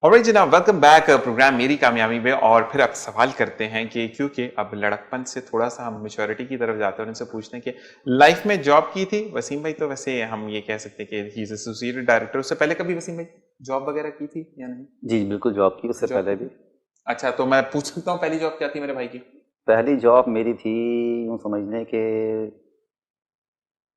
Alright जनाब, welcome back programme मेरी कामयाबी में। और फिर आप सवाल करते हैं कि क्योंकि अब लड़कपन से थोड़ा सा हम मैच्योरिटी की तरफ जाते हैं और उनसे पूछते हैं कि लाइफ में जॉब की थी वसीम भाई। तो वैसे हम ये कह सकते हैं कि ही इज एसोसिएटेड डायरेक्टर। उससे पहले कभी वसीम भाई जॉब वगैरह की थी या नहीं? जी बिल्कुल, जॉब की उससे जॉब पहले की भी। थी। अच्छा, तो मैं पूछ सकता हूँ पहली जॉब क्या थी मेरे भाई की? पहली जॉब मेरी थी, यूँ समझने के,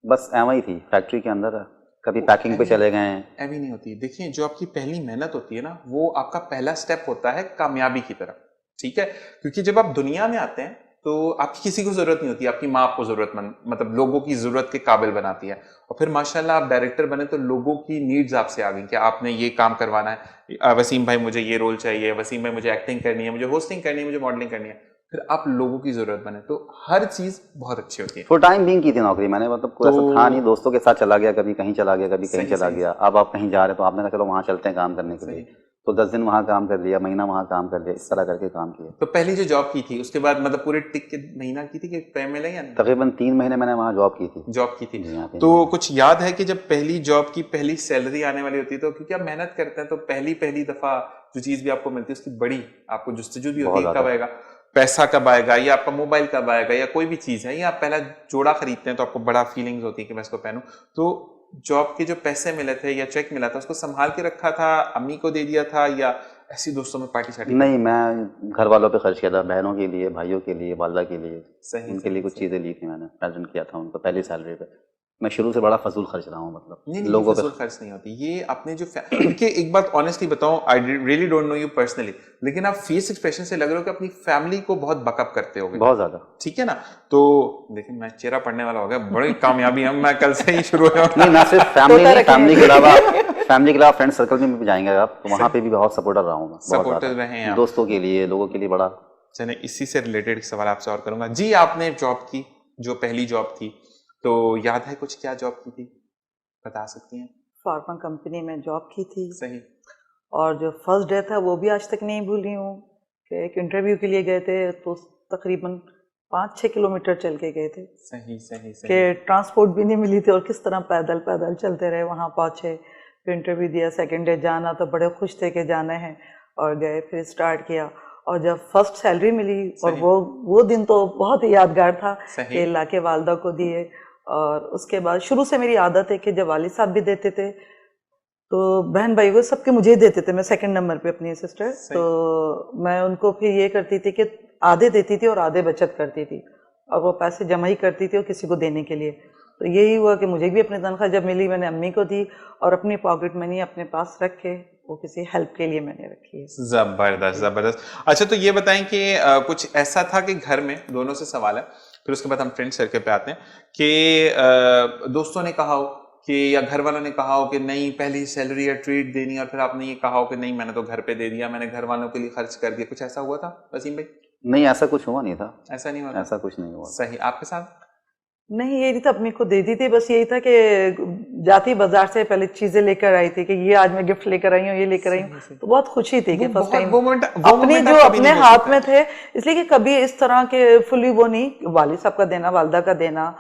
बस एवं ही थी, फैक्ट्री के अंदर। कभी वो पैकिंग पे एवी चले गए हैं। एवी नहीं होती। देखिए, जो आपकी पहली मेहनत होती है ना, वो आपका पहला स्टेप होता है कामयाबी की तरफ। ठीक है, क्योंकि जब आप दुनिया में आते हैं तो आपकी किसी को जरूरत नहीं होती, आपकी माँ आपको जरूरतमंद मतलब लोगों की जरूरत के काबिल बनाती है। और फिर माशाल्लाह आप डायरेक्टर बने तो लोगों की नीड्स आपसे आ गई कि आपने ये काम करवाना है। वसीम भाई मुझे ये रोल चाहिए, वसीम भाई मुझे एक्टिंग करनी है, मुझे होस्टिंग करनी है, मुझे मॉडलिंग करनी है। फिर आप लोगों की जरूरत बने तो हर चीज बहुत अच्छी होती है। फुल टाइम बीइंग की थी नौकरी मैंने, मतलब कोई तो ऐसा था नहीं। दोस्तों के साथ चला गया, कभी कहीं चला गया, कभी कहीं सही चला सही गया। सही अब आप कहीं जा रहे हैं तो आपने कहा चलो वहाँ चलते हैं काम करने के लिए। सही तो 10 दिन वहाँ काम कर लिया, महीना वहाँ काम कर लिया, इस तरह करके काम किया। तो पहली जो जॉब की थी उसके बाद मतलब पूरे टिक के महीना की थी कि पे मिले या नहीं? तकरीबन 3 महीने मैंने वहाँ जॉब की थी। जॉब की थी। जी हाँ, 3 तो महीने कुछ याद है कि जब पहली जॉब की पहली सैलरी आने वाली होती है, तो क्योंकि आप मेहनत करते हैं तो पहली पहली दफा जो चीज भी आपको मिलती है उसकी बड़ी आपको जुस्जू भी होती बहुत है कब ज़्यादा। आएगा, पैसा कब आएगा, या आपका मोबाइल कब आएगा, या कोई भी चीज है, या आप पहला जोड़ा खरीदते हैं तो आपको बड़ा फीलिंग्स होती है कि मैं इसको पहनूं। तो जॉब के जो पैसे मिले थे या चेक मिला था उसको संभाल के रखा था, अम्मी को दे दिया था, या ऐसी दोस्तों में पार्टी शार्टी कर नहीं, दी? मैं घर वालों पे खर्च किया था, बहनों के लिए, भाइयों के लिए, वालदा के लिए। सही उनके लिए सही कुछ सही। चीज़ें ली थी मैंने, प्रेजेंट किया था उनको पहली सैलरी पे। मैं शुरू से बड़ा फजूल खर्च रहा हूँ, मतलब नहीं नहीं, ये लोगों पे। फजूल खर्च नहीं होती। ये अपने जो क्योंकि एक बात ऑनेस्टली बताऊं, I really don't know you personally, लेकिन आप फेस एक्सप्रेशन से लग रहे हो कि अपनी फैमिली को बहुत बकअप करते होगे। बहुत ज़्यादा। ठीक है ना? तो देखिए, मैं चेहरा पढ़ने वाला हो गया, बड़ी कामयाबी है, मैं कल से ही शुरू हो नहीं, ना सिर्फ फैमिली कोटा नहीं, रखे हैं। फैमिली के अलावा फ्रेंड सर्कल में भी जाएंगे आप तो वहाँ पे भी बहुत सपोर्टर रहा हूँ मैं, बहुत सपोर्टर रहे हैं ज़्यादा। आप। दोस्तों के लिए, लोगों के लिए बड़ा। चले इसी से रिलेटेड एक सवाल आपसे और करूंगा जी। आपने जॉब की, जो पहली जॉब थी, तो याद है कुछ क्या जॉब की थी? बता सकती हैं? फार्मा कंपनी में जॉब की थी। सही और जो फर्स्ट डे था वो भी आज तक नहीं भूली हूँ कि एक इंटरव्यू के लिए गए थे तो तकरीबन 5-6 किलोमीटर चल के गए थे सही सही कि सही। ट्रांसपोर्ट भी नहीं मिली थी और किस तरह पैदल पैदल चलते रहे वहाँ पहुँचे। फिर इंटरव्यू दिया, सेकेंड डे जाना तो बड़े खुश थे कि जाना है और गए, फिर स्टार्ट किया। और जब फर्स्ट सैलरी मिली और सही वो दिन तो बहुत ही यादगार था सही कि ला के वालदा को दिए। और उसके बाद शुरू से मेरी आदत है कि जब वालिद साहब भी देते थे तो बहन भाई को सबके मुझे ही देते थे। मैं सेकंड नंबर पे अपनी सिस्टर, सही। तो मैं उनको फिर ये करती थी कि आधे देती थी और आधे बचत करती थी और वो पैसे जमा ही करती थी और किसी को देने के लिए। तो यही हुआ कि मुझे भी अपनी तनख्वाह जब मिली मैंने अम्मी को दी और अपनी पॉकेट मनी अपने पास रख के वो किसी हेल्प के लिए मैंने रखी है। जबरदस्त जी। जबरदस्त। अच्छा, तो ये बताएं कि कुछ ऐसा था कि घर में, दोनों से सवाल है, फिर उसके बाद हम फ्रेंड सर्कल पे आते हैं, कि दोस्तों ने कहा हो कि या घर वालों ने कहा हो कि नहीं पहली सैलरी या ट्रीट देनी, और फिर आपने ये कहा हो कि नहीं मैंने तो घर पे दे दिया, मैंने घर वालों के लिए खर्च कर दिया, कुछ ऐसा हुआ था वसीम भाई? नहीं, ऐसा कुछ हुआ नहीं था। ऐसा नहीं हुआ था? ऐसा कुछ नहीं हुआ था। सही। आपके साथ? नहीं, ये नहीं था, अम्मी को देती थी। बस यही था कि जाती बाजार से पहले चीजें लेकर आई थी कि ये आज मैं गिफ्ट लेकर आई हूँ, ये लेकर आई हूँ। सही सही। तो बहुत खुशी थी कि फर्स्ट टाइम वो अपनी मोमेंट जो आप कभी अपने नहीं भूल हाथ सकते। में थे। इसलिए कि कभी इस तरह के फुली वो नहीं, वालिद साहब का देना, वालदा का देना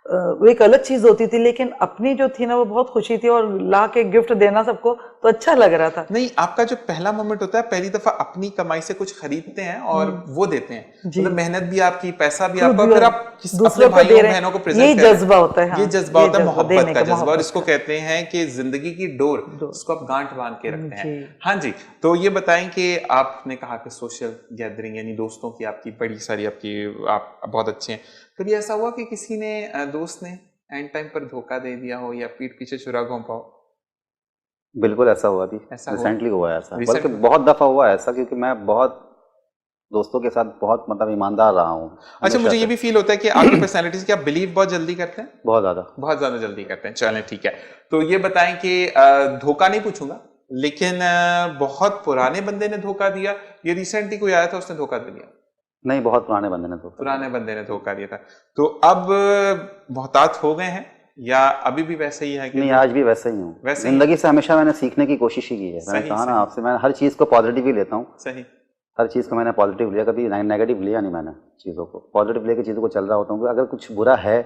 वो एक अलग चीज होती थी, लेकिन अपनी जो थी ना वो बहुत खुशी थी और ला के गिफ्ट देना सबको तो अच्छा लग रहा था। नहीं, आपका जो पहला मोमेंट होता है, पहली दफा अपनी कमाई से कुछ खरीदते हैं और वो देते हैं, जी। मतलब मेहनत भी आपकी, पैसा भी खुद आपका, भी फिर और आप अपने दूसरों को दे भाइयों रहे बहनों को हैं, प्रेजेंट यही कर रहे जज्बा होता है। हैं। ये हाँ, जज्बा ये होता है, जज्बा मोहब्बत देने का का, जज्बा, और मोहब्बत इसको का। कहते हैं कि जिंदगी की डोर, दो। इसको आप गांठ बांध के रखते हैं। जी। हाँ जी। तो ये बताएं कि आपने कहा कि सोशल गैदरिंग यानी दोस्तों की आपकी बड़ी सारी, आपकी आप बहुत अच्छे हैं, कभी ऐसा हुआ कि किसी ने दोस्त ने एंड टाइम पर धोखा दे दिया हो या पीठ पीछे छुरा घोंपा हो? बिल्कुल ऐसा हुआ अभी। ऐसा हुआ? रिसेंटली हुआ है ऐसा, बल्कि रिसेंट में? बहुत दफ़ा हुआ है ऐसा, क्योंकि मैं बहुत दोस्तों के साथ बहुत मतलब ईमानदार रहा हूँ अच्छा, हमेशा मुझे ये से। भी फील होता है कि आपकी पर्सनैलिटी से, क्या आप बिलीव बहुत जल्दी करते हैं? बहुत ज़्यादा। बहुत ज्यादा जल्दी करते हैं। चलें ठीक है। तो ये बताएं कि धोखा नहीं पूछूंगा, लेकिन बहुत पुराने बंदे ने धोखा दिया, ये रिसेंटली कोई आया था उसने धोखा दे दिया? नहीं, बहुत पुराने बंदे ने धोखा पुराने दिया। बंदे ने धोखा दिया था। तो अब मोहतात हो गए हैं या अभी भी वैसे ही है कि नहीं, जो आज भी वैसे ही हूँ। वैसे ही है? ज़िंदगी से हमेशा मैंने सीखने की कोशिश ही की है। मैंने सही कहा ना सही आपसे, मैं हर चीज़ को पॉजिटिव ही लेता हूँ। सही। हर चीज़ को मैंने पॉजिटिव लिया, कभी नेगेटिव लिया नहीं मैंने। चीज़ों को पॉजिटिव लेके चीज़ों को चल रहा होता हूँ कि अगर कुछ बुरा है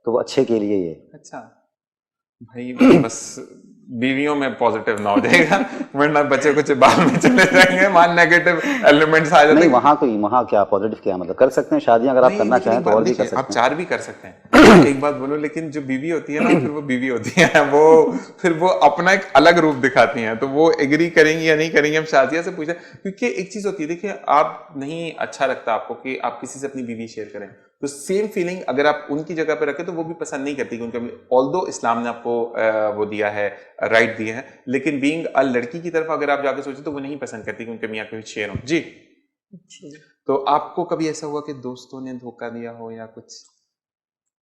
तो वो अच्छे के लिए ही है। अच्छा, भाई बस बीवियों में पॉजिटिव ना हो जाएगा, वरना बच्चे कुछ बाद में चले जाएंगे, मान नेगेटिव एलिमेंट्स आ जाते नहीं, हैं। वहाँ क्या पॉजिटिव क्या मतलब, कर सकते हैं शादियां अगर आप नहीं, करना लेकिन चाहें एक तो बात और भी कर देखिए, आप सकते हैं। 4 भी कर सकते हैं। एक बात बोलो, लेकिन जो बीवी होती है ना, फिर वो बीवी होती है, वो फिर वो अपना एक अलग रूप दिखाती हैं, तो वो एग्री करेंगी या नहीं करेंगी, हम शादिया से पूछें। क्योंकि एक चीज होती है, देखिए, आप नहीं अच्छा लगता आपको कि आप किसी से अपनी बीवी शेयर करें, तो सेम फीलिंग अगर आप उनकी जगह पे रखें तो वो भी पसंद नहीं करती, क्योंकि ऑल्दो इस्लाम ने आपको वो दिया है, राइट दिए हैं, लेकिन बीइंग अ लड़की की तरफ अगर आप जाकर सोचें तो वो नहीं पसंद करती कि उनके मियाँ के शेयर हो। जी, जी। तो आपको कभी ऐसा हुआ कि दोस्तों ने धोखा दिया हो या कुछ?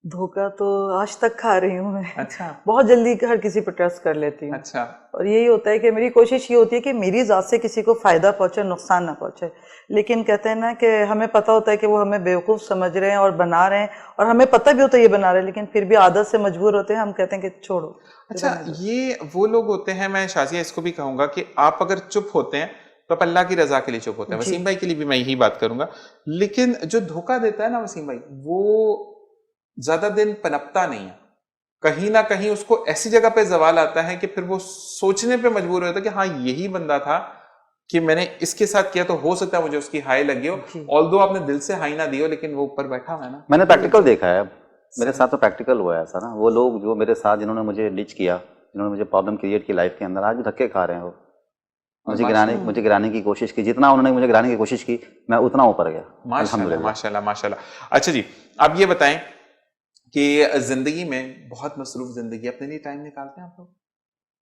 धोखा तो आज तक खा रही हूँ मैं। अच्छा। बहुत जल्दी हर किसी पर ट्रस्ट कर लेती हूँ। अच्छा। और यही होता है कि मेरी कोशिश ये होती है कि मेरी ज़ात से किसी को फ़ायदा पहुँचे, नुकसान ना पहुँचे। लेकिन कहते हैं ना कि हमें पता होता है कि वो हमें बेवकूफ़ समझ रहे हैं और बना रहे हैं, और हमें पता भी होता है ये बना रहे हैं, लेकिन फिर भी आदत से मजबूर होते हैं, हम कहते हैं कि छोड़ो, अच्छा, रहने दो। ये वो लोग होते हैं, मैं शाजिया इसको भी कहूंगा कि आप अगर चुप होते हैं तो आप अल्लाह की रजा के लिए चुप होते हैं। जी। वसीम भाई के लिए भी मैं यही बात करूंगा। लेकिन जो धोखा देता है ना वसीम भाई, वो ज्यादा दिन पनपता नहीं है। कहीं ना कहीं उसको ऐसी जगह पे जवाल आता है कि फिर वो सोचने पे मजबूर होता है कि हाँ, यही बंदा था कि मैंने इसके साथ किया, तो हो सकता है मुझे उसकी हाई लगी हो, जी। ऑल्दो आपने दिल से हाई ना दी हो, लेकिन वो ऊपर बैठा हुआ है ना। मैंने प्रैक्टिकल देखा है, मेरे सही। साथ तो प्रैक्टिकल हुआ है ऐसा ना। वो लोग जो मेरे साथ जिन्होंने मुझे डिच किया, जिन्होंने मुझे प्रॉब्लम क्रिएट की लाइफ के अंदर, आज भी धक्के खा रहे हैं वो। मुझे गिराने की कोशिश की, जितना उन्होंने मुझे गिराने की कोशिश की, मैं उतना ऊपर गया, माशाल्लाह, अल्हम्दुलिल्लाह। माशाल्लाह, माशाल्लाह। अच्छा जी, आप ये बताएं कि जिंदगी में बहुत मसरूफ जिंदगी, अपने लिए टाइम निकालते हैं आप लोग?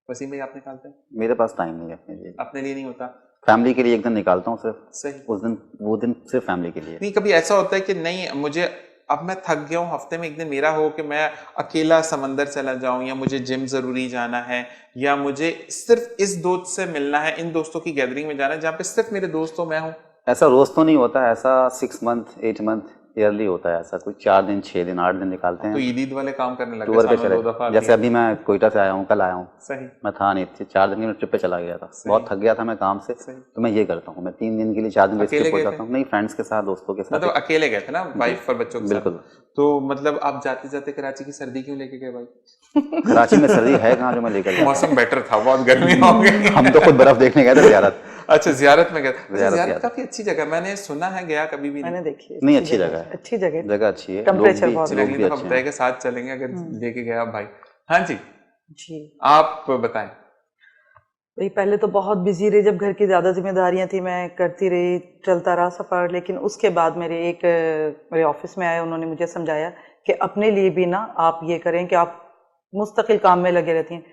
वसीम भाई, आप निकालते हैं? मेरे पास टाइम नहीं है अपने लिए, अपने लिए नहीं होता? फैमिली के लिए एक दिन निकालता हूँ सिर्फ। सही। उस दिन, वो दिन सिर्फ फैमिली के लिए। नहीं, कभी ऐसा होता है कि नहीं, मुझे अब मैं थक गया हूँ, हफ्ते में एक दिन मेरा हो कि मैं अकेला समंदर चला जाऊं, या मुझे जिम जरूरी जाना है, या मुझे सिर्फ इस दोस्त से मिलना है, इन दोस्तों की गैदरिंग में जाना है जहाँ पे सिर्फ मेरे दोस्त हो, मैं हूँ? ऐसा रोज तो नहीं होता, ऐसा 6 मंथ 8 मंथ ईयरली होता है ऐसा, कुछ 4 दिन 6 दिन 8 दिन निकालते तो हैं, ईद वाले काम करने लगे, टूर पे साल में चले। 2 दफा आती जैसे है। अभी मैं कोयटा से आया हूँ, कल आया हूँ, सही। मैं था नहीं, 4 दिन की मैं ट्रिप पे चला गया था, सही। बहुत थक गया था मैं काम से। सही। तो मैं ये करता हूँ, मैं 3 दिन के लिए 4 दिन की अकेले ट्रिप हो गए जाता थे? हूँ। नहीं, फ्रेंड्स के साथ, दोस्तों के साथ। मतलब अकेले गए थे ना, वाइफ और बच्चों के साथ? बिल्कुल। तो मतलब आप जाते जाते कराची की सर्दी क्यों लेके गए भाई? कराची में सर्दी है कहाँ जो मैं लेकर जाता मौसम बेटर था, बहुत गर्मी हो गई। हूँ। हम तो खुद बर्फ देखने गए थे जियारत। अच्छा, जियारत में गए। अच्छा, जियारत जियारत काफी अच्छी जगह, मैंने सुना है, गया कभी भी नहीं। मैंने देखी है, नहीं, अच्छी जगह है, अच्छी जगह, जगह अच्छी है, टेम्परेचर बहुत चलिए, लोग अगली भी दफा अच्छे हैं। बताएगा, साथ चलेंगे अगर लेके गए आप भाई। हाँ जी, जी। आप बताएं। वही, पहले तो बहुत बिजी रही, जब घर की ज़्यादा जिम्मेदारियां थी, मैं करती रही, चलता रहा सफ़र। लेकिन उसके बाद मेरे ऑफिस में आए, उन्होंने मुझे समझाया कि अपने लिए भी ना आप ये करें कि आप मुस्तकिल काम में लगे रहती हैं।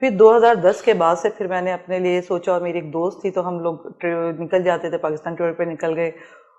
फिर 2010 के बाद से फिर मैंने अपने लिए सोचा, और मेरी एक दोस्त थी, तो हम लोग निकल जाते थे, पाकिस्तान टूर पे निकल गए।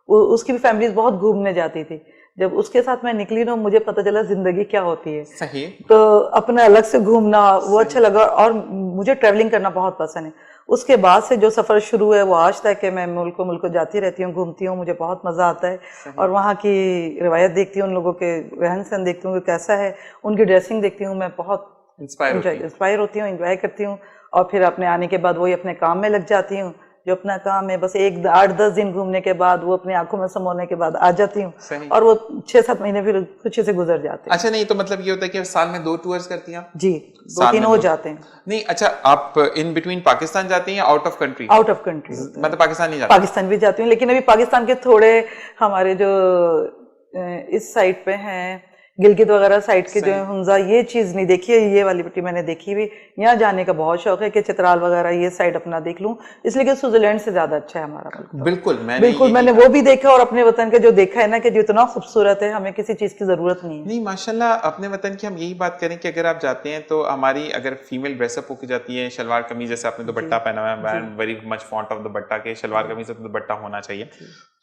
उसकी भी फैमिलीज बहुत घूमने जाती थी। जब उसके साथ मैं निकली ना, मुझे पता चला जिंदगी क्या होती है। सही। तो अपना अलग से घूमना वो अच्छा लगा, और मुझे ट्रैवलिंग करना बहुत पसंद है। उसके बाद से जो सफ़र शुरू है वो आज तक है, मैं मुल्क जाती रहती हूँ, घूमती हूँ, मुझे बहुत मज़ा आता है। और वहाँ की रिवायत देखती हूँ, उन लोगों के रहन सहन देखती हूँ कि कैसा है, उनकी ड्रेसिंग देखती हूँ, मैं बहुत इंस्पायर होती हूँ, इंजॉय करती हूँ। और फिर अपने आने के बाद वही अपने काम में लग जाती हूँ, जो अपना काम है। बस 8-10 दिन घूमने के बाद, वो अपनी आंखों में समोने के बाद आ जाती हूँ, और वो 6-7 महीने फिर खुशी से गुजर जाते हैं। अच्छा, नहीं तो मतलब ये होता है कि साल में 2 टूर्स करती हैं? जी, 2-3 हो जाते हैं। नहीं, अच्छा, आप इन बिटवीन पाकिस्तान जाती हैं या out of country? Out of country. मतलब पाकिस्तान नहीं जाती? पाकिस्तान भी जाती हूँ, लेकिन अभी पाकिस्तान के थोड़े हमारे जो इस साइड पे हैं, गिलगित वगैरह साइड के जो है, हुंजा, ये चीज़ नहीं देखी है, ये वाली पट्टी मैंने देखी हुई। यहाँ जाने का बहुत शौक है कि चित्राल वगैरह ये साइड अपना देख लूँ, इसलिए कि स्विट्जरलैंड से ज़्यादा अच्छा है हमारा मुल्क। बिल्कुल, मैंने वो भी देखा, और अपने वतन के जो देखा है ना, कि जो इतना खूबसूरत है, हमें किसी चीज़ की ज़रूरत नहीं है। नहीं, माशाल्लाह, अपने वतन की हम यही बात करें कि अगर आप जाते हैं तो हमारी अगर फीमेल ड्रेसअप होकर जाती है, शलवार कमीज, जैसे आपने दुपट्टा पहना हुआ है, वेरी मच फॉन्ट ऑफ दुपट्टा के, शलवार कमीज से दुपट्टा होना चाहिए,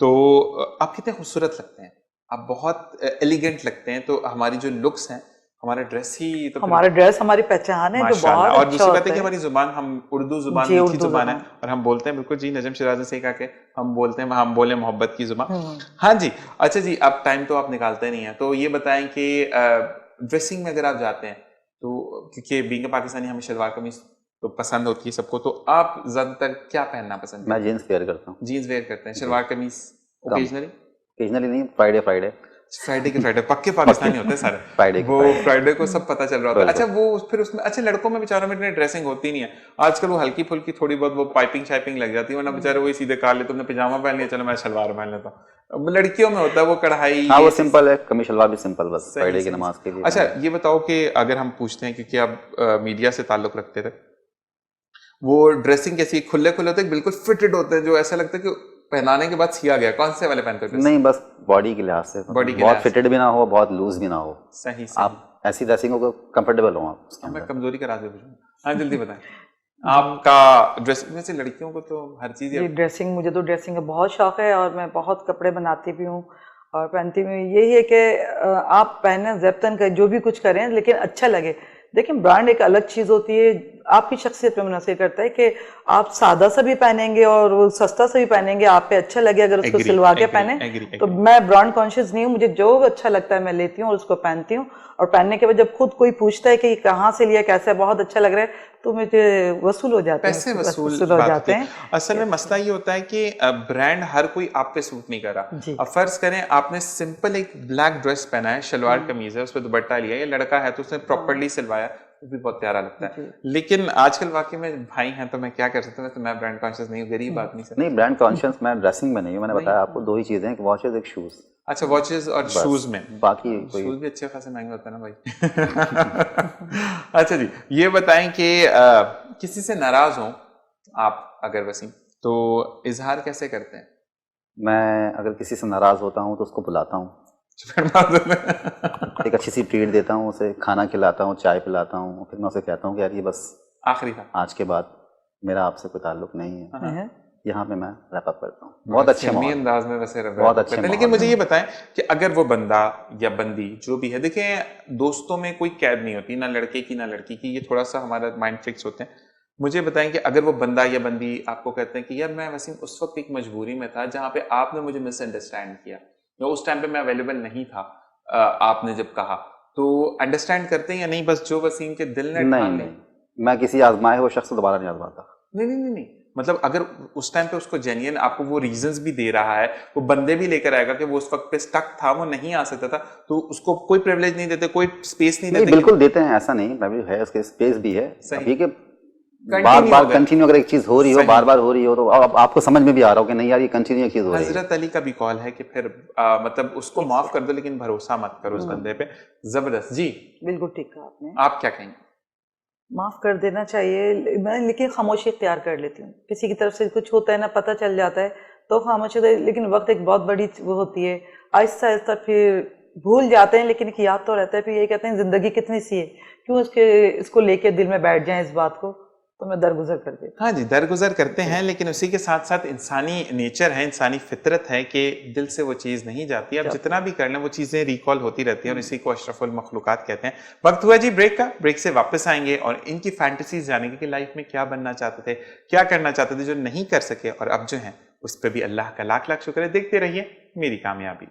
तो आप कितने खूबसूरत लगते हैं, आप बहुत एलिगेंट लगते हैं। तो हमारी जो लुक्स हैं, हमारा ड्रेस ही तो हमारा ड्रेस हमारी पहचान है, जो बहुत और अच्छा दूसरी बात होता है कि है। हमारी जुबान, हम उर्दू जुबान जी, मीठी उर्दू जुबान है, जुबान। और हम बोलते हैं, बिल्कुल जी, नजम शिराज ने सही कहा कि हम बोलते हैं, हम बोले मोहब्बत की जुबान। हाँ जी। अच्छा जी, अब टाइम तो आप निकालते नहीं है, तो ये बताएं कि ड्रेसिंग में अगर आप जाते हैं तो, क्योंकि बीइंग पाकिस्तानी हमें शलवार कमीज तो पसंद होती है सबको, तो आप ज्यादातर क्या पहनना पसंद करते हैं? मैं जीन्स वेयर करता हूँ। जीन्स वेयर करते हैं, शलवार कमीज ओकेजनली? ओकेजनली नहीं, फ्राइडे फ्राइडे के फ्राइडे पक्के पाकिस्तानी होते हैं सारे। फ्राइडे के वो फ्राइडे। फ्राइडे को सब पता चल रहा होता है। बिल्कुल। अच्छा वो फिर उसमें अच्छा लड़कों में बेचारों में इतनी ड्रेसिंग होती नहीं है आजकल, वो हल्की फुल्की थोड़ी बहुत वो पाइपिंग शाइपिंग लग जाती है, वरना बेचारे वही सीधे काले तुमने पिजामा पहन लिया चलो मैं शलवार पहन लेता हूँ। अब लड़कियों में होता है वो कढ़ाई। हाँ वो ये सिंपल है, कमीज शलवार भी सिंपल, बस सही, फ्राइडे की सही। नमाज के लिए। अच्छा ये बताओ कि अगर हम पूछते हैं क्योंकि आप मीडिया से ताल्लुक रखते थे, वो ड्रेसिंग कैसी खुले खुले होते हैं बिल्कुल फिटेड होते हैं जो ऐसा लगता है कि पहनाने के बाद सिया गया, कौन से वाले पहनते हो? नहीं बस बॉडी के लिहाज से, बॉडी के बहुत लिहाज से। फिटेड भी ना हो, बहुत लूज भी ना हो, सही सही। आप ऐसी ड्रेसिंग हो कंफर्टेबल हो आप उसके मैं अंदर। कमजोरी का राज भी पूछूंगा। हाँ जल्दी बताएं आपका ड्रेसिंग में से लड़कियों को तो हर चीज जी ड्रेसिंग, मुझे तो ड्रेसिंग का बहुत शौक है और मैं बहुत कपड़े बनाती भी हूँ और पहनती भी हूँ। यही है कि आप पहने ज़ेबतन का जो भी कुछ करें लेकिन अच्छा लगे। देखिए ब्रांड एक अलग चीज़ होती है, आपकी शख्सियत पे मुनहसर करता है कि आप सादा सा भी पहनेंगे और वो सस्ता सा भी पहनेंगे, आप पे अच्छा लगे अगर उसको Agree, सिलवा के agree, पहने। agree, तो agree। मैं ब्रांड कॉन्शियस नहीं हूँ, मुझे जो अच्छा लगता है मैं लेती हूँ और उसको पहनती हूँ। और पहनने के बाद जब खुद कोई पूछता है कि कहाँ से लिया, कैसा है, बहुत अच्छा लग रहा है, तो मुझे वसूल हो जाते हैं, पैसे वसूल हो बात जाते होती हैं। है। असल में मसला ये होता है कि ब्रांड हर कोई आप पे सूट नहीं कर रहा। जी। अब फर्ज करें आपने सिंपल एक ब्लैक ड्रेस पहना है, शलवार कमीज है, उस पर दुपट्टा लिया, ये लड़का है तो उसने प्रॉपर्ली सिलवाया, वो भी बहुत प्यारा लगता है। लेकिन आजकल वाकई में भाई हैं तो मैं क्या कर सकता हूँ, तो मैं ब्रांड कॉन्शियस नहीं हूँ, गरीब आदमी से। नहीं ब्रांड कॉन्शियस मैं ड्रेसिंग में नहीं हूँ, मैंने बताया आपको दो ही चीजें, एक वॉचेस एक शूज। अच्छा वॉचेस और बस, शूज में, बाकी कोई शूज भी अच्छे खासे महंगे होते हैं ना भाई। अच्छा जी ये बताएं कि किसी से नाराज हो आप अगर वसीम, तो इजहार कैसे करते हैं? मैं अगर किसी से नाराज होता हूँ तो उसको बुलाता हूँ, एक अच्छी सी ट्रीट देता हूँ, उसे खाना खिलाता हूँ, चाय पिलाता हूँ, फिर मैं उसे कहता हूँ कि यार ये बस आखिरी था, आज के बाद मेरा आपसे कोई ताल्लुक नहीं है, है। यहाँ पे मैं रैप अप करता हूँ। बहुत अच्छे फिल्मी माहौल, अंदाज में वैसे बहुत अच्छे लेकिन माहौल मुझे में। ये बताएं कि अगर वो बंदा या बंदी जो भी है, देखें दोस्तों में कोई कैद नहीं होती, ना लड़के की ना लड़की की, ये थोड़ा सा हमारा माइंड फिक्स होते हैं। मुझे बताएं कि अगर वो बंदा या बंदी आपको कहते हैं कि यार मैं वसीम उस वक्त एक मजबूरी में था जहां पे आपने मुझे मिसअंडरस्टैंड किया, या उस टाइम पे मैं अवेलेबल नहीं था, आपने जब कहा, तो अंडरस्टैंड करते हैं या नहीं, बस जो वसीम के दिल ने नहीं ठान नहीं, मैं किसी आजमाए हुए शख्स को दोबारा नहीं आजमाता। नहीं नहीं नहीं नहीं, मतलब अगर उस टाइम पे उसको जेन्युइन आपको वो रीजंस भी दे रहा है, वो बंदे भी लेकर आएगा कि वो उस वक्त पे स्टक था, वो नहीं आ सकता था, तो उसको कोई प्रिविलेज नहीं देते, कोई स्पेस नहीं देते? बिल्कुल देते हैं, ऐसा नहीं, मैं भी है, उसके स्पेस भी है। सही। अब ये कि बार Continue बार अगर- कंटिन्यू अगर एक चीज हो रही हो, सही। बार बार हो रही हो, तो अब आपको समझ में भी आ रहा हो कि नहीं यार ये कंटिन्यू एक चीज हो रही है। हजरत अली का भी कॉल है कि फिर मतलब उसको माफ कर दो लेकिन भरोसा मत करो उस बंदे पे। जबरदस्त जी, बिल्कुल ठीक कहा आपने, आप क्या कहेंगे? माफ कर देना चाहिए। मैं लेकिन खामोशी इख्तियार कर लेती हूँ, किसी की तरफ से कुछ होता है ना, पता चल जाता है तो खामोशी, लेकिन वक्त एक बहुत बड़ी वो होती है, आहिस्ता आहिस्ता फिर भूल जाते हैं, लेकिन एक याद तो रहता है। फिर ये कहते हैं जिंदगी कितनी सी है, क्यों इसको लेके दिल में बैठ जाए इस बात को, तो मैं दरगुजर कर देती हूँ। हाँ जी दरगुजर करते हैं, लेकिन उसी के साथ साथ इंसानी नेचर है, इंसानी फितरत है कि दिल से वो चीज़ नहीं जाती। अब जितना भी कर लें वो चीज़ें रिकॉल होती रहती हैं, और इसी को अशरफुल मखलूकात कहते हैं। वक्त हुआ जी ब्रेक का, ब्रेक से वापस आएंगे और इनकी फैंटेसीज जानेंगे कि लाइफ में क्या बनना चाहते थे, क्या करना चाहते थे जो नहीं कर सके, और अब जो हैं उस पर भी अल्लाह का लाख लाख शुक्र है। देखते रहिए मेरी कामयाबी।